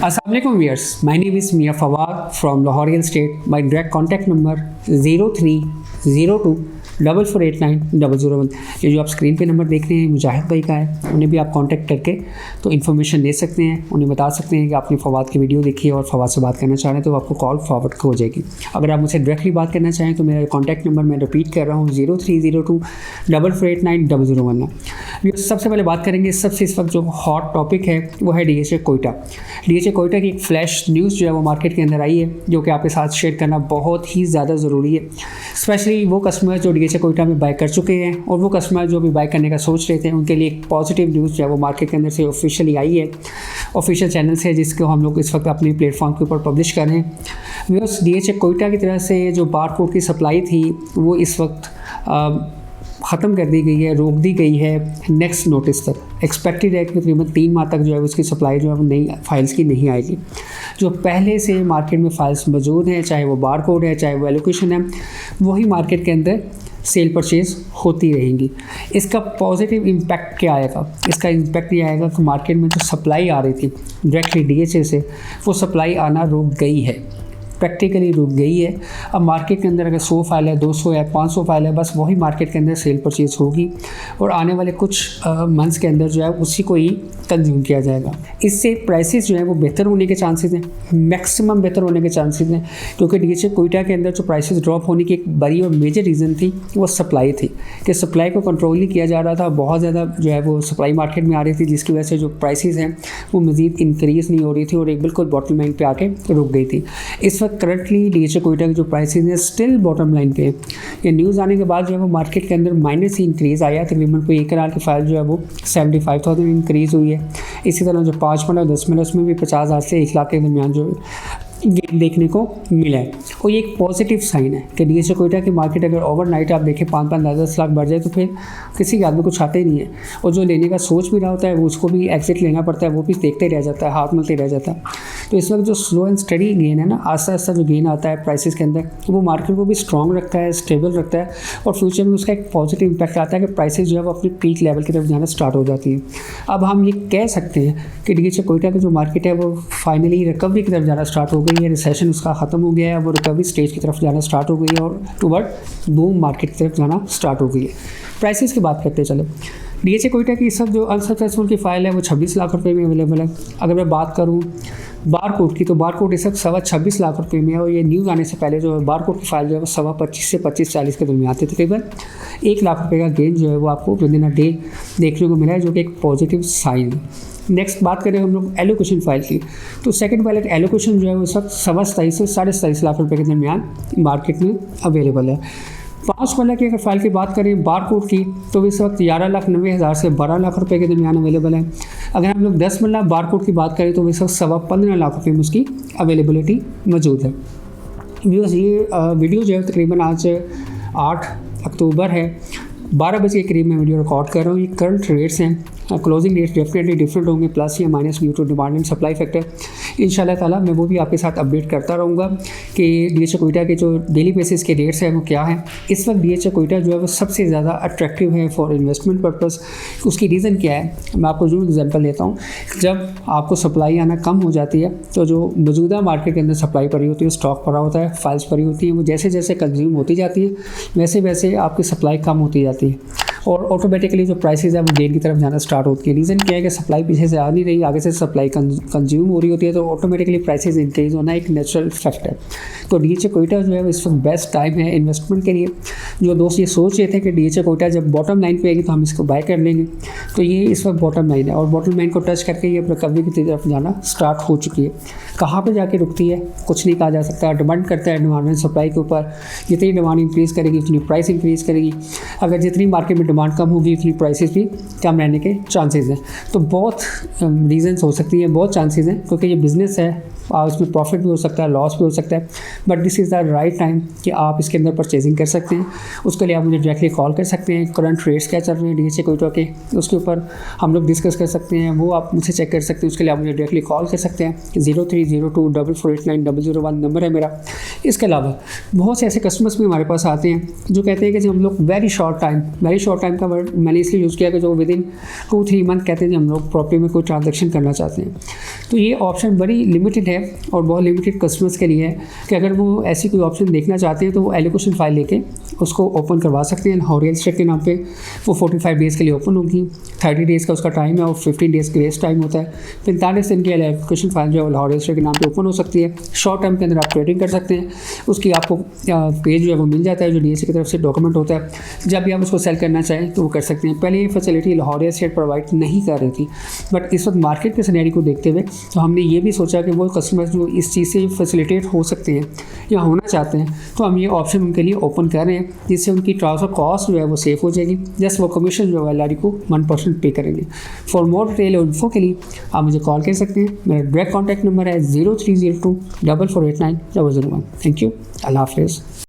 Assalamu alaikum viewers. My name is Mia Fawad from Lahore Real Estate. My direct contact number 0302 4489 001। ये जो आप screen पे number देख रहे हैं मुजाहिद भाई का है। उन्हें भी आप कांटेक्ट करके तो इन्फॉर्मेशन दे सकते हैं, उन्हें बता सकते हैं कि आपने फवाद की वीडियो देखी है और फवाद से बात करना चाह रहे हैं तो आपको कॉल फॉरवर्ड हो जाएगी। अगर आप मुझसे डायरेक्टली बात करना चाहें तो मेरा कॉन्टैक्ट नंबर मैं रिपीट कर रहा हूँ 0302 4489 001 है। सबसे पहले बात करेंगे सबसे इस वक्त जो हॉट टॉपिक है वो है DHA कोयटा। DHA कोयटा की एक फ्लैश न्यूज़ जो है वो मार्केट के अंदर आई है जो कि आपके साथ शेयर करना बहुत ही ज़्यादा ज़रूरी है। स्पेशली वो कस्टमर जो DHA कोयटा में बाय कर चुके हैं और वो कस्टमर जो भी बाय करने का सोच रहे थे उनके लिए एक पॉजिटिव न्यूज़ जो है वो मार्केट के अंदर से ऑफिशियली आई है, ऑफिशियल चैनल से, जिसको हम लोग इस वक्त अपने प्लेटफॉर्म के ऊपर पब्लिश कर रहे हैं। व्यूअर्स, DHA कोयटा की तरफ से जो बारकोड की सप्लाई थी वो इस वक्त ख़त्म कर दी गई है, रोक दी गई है नेक्स्ट नोटिस तक। एक्सपेक्टेड है कि तकरीबन 3 माह तक जो है उसकी सप्लाई जो है वो नई फाइल्स की नहीं आएगी। जो पहले से मार्केट में फाइल्स मौजूद हैं, चाहे वो बारकोड है चाहे वो एलोकेशन है, वही मार्केट के अंदर सेल परचेज होती रहेंगी। इसका पॉजिटिव इम्पैक्ट क्या आएगा? इसका इम्पैक्ट ये आएगा कि मार्केट में जो सप्लाई आ रही थी डायरेक्टली DHA से, वो सप्लाई आना रुक गई है, प्रैक्टिकली रुक गई है। अब मार्केट के अंदर अगर 100 फाइल है, 200 है, 500 फाइल है, बस वही मार्केट के अंदर सेल परचेज होगी और आने वाले कुछ मंथ्स के अंदर जो है उसी को ही कंज्यूम किया जाएगा। इससे प्राइसेस जो है वो बेहतर होने के चांसेस हैं, मैक्सिमम बेहतर होने के चांसेस हैं, क्योंकि DHA कोयटा के अंदर जो प्राइसेस ड्रॉप होने की एक बड़ी और मेजर रीज़न थी वो सप्लाई थी कि सप्लाई को कंट्रोल नहीं किया जा रहा था। बहुत ज़्यादा जो है वो सप्लाई मार्केट में आ रही थी, जिसकी वजह से जो प्राइसेस हैं वो मज़ीद इंक्रीज़ नहीं हो रही थी और एक बिल्कुल बॉटम लाइन पे आके रुक गई थी। इस वक्त करंटली DHA कोयटा की जो प्राइसेस हैं स्टिल बॉटम लाइन पे। ये न्यूज़ आने के बाद जो है वो मार्केट के अंदर माइनस ही इंक्रीज़ आया, तकरीबन कोई 1 करोड़ की फाइल जो है वो 75,000 इंक्रीज़ हुई है। इसी तरह जो 5 मिनट और 10 मिनट उसमें भी 50,000 से 1 लाख के दरमियान जो गेन देखने को मिला है। और ये एक पॉजिटिव साइन है कि DHA कोयटा की मार्केट अगर ओवरनाइट आप देखें 5-10 लाख बढ़ जाए तो फिर किसी के आदमी को छाते ही नहीं है, और जो लेने का सोच भी रहा होता है वो उसको भी एग्जिट लेना पड़ता है, वो भी देखते रह जाता है, हाथ मलते रह जाता है। तो इस वक्त जो स्लो एंड स्टडी गेन है ना, आस्ता आस्ता जो गेन आता है प्राइसेस के अंदर, वो मार्केट को भी स्ट्रॉन्ग रखता है, स्टेबल रखता है और फ्यूचर में उसका एक पॉजिटिव इंपैक्ट आता है कि प्राइसेस जो है वो अपनी पीक लेवल की तरफ जाना स्टार्ट हो जाती है। अब हम ये कह सकते हैं कि DHA कोयटा की जो मार्केट है वो फाइनली रिकवरी की तरफ जाना स्टार्ट हो गई है, रिसेशन उसका ख़त्म हो गया है, वो रिकवरी स्टेज की तरफ जाना स्टार्ट हो गई है और टुवर्ड बूम मार्केट की तरफ जाना स्टार्ट हो गई है। प्राइसेस की बात करते चलो, DHA कोयटा की सब जो अनसक्सेसफुल की फ़ाइल है वो 26 लाख रुपए में अवेलेबल है। अगर मैं बात करूँ बारकोड की तो बारकोड इस वक्त 26 लाख रुपए में है और ये न्यूज़ आने से पहले जो है बारकोड की फ़ाइल जो है वो 25 से 25-40 के दरमियान थी। तकरीबन 1 लाख रुपए का गेन जो है वो आपको विद इन अ डे देखने को मिला है, जो कि एक पॉजिटिव साइन है। नेक्स्ट बात करें हम लोग एलोकेशन फाइल की, तो सेकंड वाले एलोकेशन जो है वो इस वक्त 27 से 27.5 लाख रुपए के दरमियान मार्केट में अवेलेबल है। 5 वाला की अगर फाइल की बात करें बारकोड की तो इस वक्त 11,90,000 से 12 लाख रुपए के दरमियान अवेलेबल है। अगर हम लोग 10 वाला बारकोड की बात करें तो इस वक्त 15.25 लाख रुपए में उसकी अवेलेबिलिटी मौजूद है। व्यूअर्स, ये वीडियो जो है तकरीबन आज 8 अक्टूबर है, 12 बजे के करीब मैं वीडियो रिकॉर्ड कर रहा हूँ। ये करंट रेट्स हैं, क्लोजिंग रेट्स डेफिनेटली डिफरेंट होंगे, प्लस या minus due to demand and supply factor. इंशाल्लाह ताला मैं वो भी आपके साथ अपडेट करता रहूँगा कि DHA कोयटा के जो डेली बेसिस के रेट्स हैं वो क्या हैं। इस वक्त DHA कोयटा जो है वो सबसे ज़्यादा अट्रैक्टिव है फॉर इन्वेस्टमेंट पर्पस। उसकी रीज़न क्या है, मैं आपको जो एग्जांपल देता हूँ। जब आपको सप्लाई आना कम हो जाती है तो जो मौजूदा मार्केट के अंदर सप्लाई पड़ी होती है, स्टॉक पड़ा होता है, फाइल्स पड़ी होती हैं, वो जैसे जैसे कंज्यूम होती जाती है वैसे वैसे आपकी सप्लाई कम होती जाती है और ऑटोमेटिकली जो प्राइसेस है वो गेन की तरफ जाना स्टार्ट होती है। रीज़न क्या है कि सप्लाई पीछे से आ नहीं रही, आगे से सप्लाई कंज्यूम हो रही होती है, तो ऑटोमेटिकली प्राइसेस इंक्रीज होना एक नेचुरल फैक्ट है। तो DHA कोयटा जो है इस वक्त बेस्ट टाइम है इन्वेस्टमेंट के लिए। जो दोस्त ये सोच रहे थे कि DHA कोयटा जब बॉटम लाइन पे आएगी तो हम इसको बाय कर लेंगे, तो ये इस वक्त बॉटम लाइन है और बॉटम लाइन को टच करके ये रिकवरी की तरफ जाना स्टार्ट हो चुकी है। कहाँ पर जाके रुकती है कुछ नहीं कहा जा सकता, डिपेंड करता है डिमांड एंड सप्लाई के ऊपर। जितनी डिमांड इंक्रीज़ करेगी उतनी प्राइस इंक्रीज़ करेगी, अगर जितनी मार्केट में डिमांड कम होगी उतनी प्राइसेस भी कम रहने के चांसेस हैं। तो बहुत रीजंस हो सकती हैं, बहुत चांसेस हैं, क्योंकि ये बिज़नेस है, उसमें प्रॉफिट भी हो सकता है, लॉस भी हो सकता है, but this is the right time कि आप इसके अंदर परचेजिंग कर सकते हैं। उसके लिए आप मुझे डायरेक्टली कॉल कर सकते हैं। करंट रेट्स क्या चल रहे हैं DHA कोयटा के, उसके ऊपर हम लोग डिस्कस कर सकते हैं, वो आप मुझसे चेक कर सकते हैं। उसके लिए आप मुझे डायरेक्टली कॉल कर सकते हैं। 0302 4489 001 नंबर है मेरा। इसके अलावा बहुत से ऐसे कस्टमर्स भी हमारे पास आते हैं जो कहते हैं कि जब हम लोग वेरी शॉर्ट टाइम का वर्ड मैंने इसलिए यूज़ किया कि जो विद इन 2-3 मंथ कहते हैं जब हम लोग प्रॉपर्टी में कोई ट्रांजेक्शन करना चाहते हैं। तो ये ऑप्शन बड़ी लिमिटेड है और बहुत लिमिटेड कस्टमर्स के लिए है कि अगर वो ऐसी कोई ऑप्शन देखना चाहते हैं तो वो एलोकेशन फाइल लेके उसको ओपन करवा सकते हैं। लाहौर रियल एस्टेट के नाम पे वो 45 डेज़ के लिए ओपन होगी, 30 डेज़ का उसका टाइम है और 15 डेज़ ग्रेस टाइम होता है। 45 दिन की एलोकेशन फाइल जो है लाहौर रियल एस्टेट के नाम पे ओपन हो सकती है। शॉर्ट टर्म के अंदर आप ट्रेडिंग कर सकते हैं। उसकी आपको पेज जो है वो मिल जाता है जो DSA की तरफ से डॉक्यूमेंट होता है। जब भी आप उसको सेल करना चाहें तो वो कर सकते हैं। पहले ये facility Lahore real estate provide नहीं कर रही थी, बट इस वक्त मार्केट के सिनेरियो को देखते हुए तो हमने ये भी सोचा कि वो कस्टमर्स जो इस चीज़ से फैसिलिटेट हो सकते हैं या होना चाहते हैं तो हम ये ऑप्शन उनके लिए ओपन कर रहे हैं, जिससे उनकी ट्रांसफ़र कॉस्ट जो है वो सेफ हो जाएगी। जस्ट वो कमीशन जो है LRD को 1% पे करेंगे। फॉर मोर डिटेल और इन्फो के लिए आप मुझे कॉल कर सकते हैं। मेरा डायरेक्ट कॉन्टैक्ट नंबर है 0302 4489 001। Thank you. अल्लाह हाफिज़।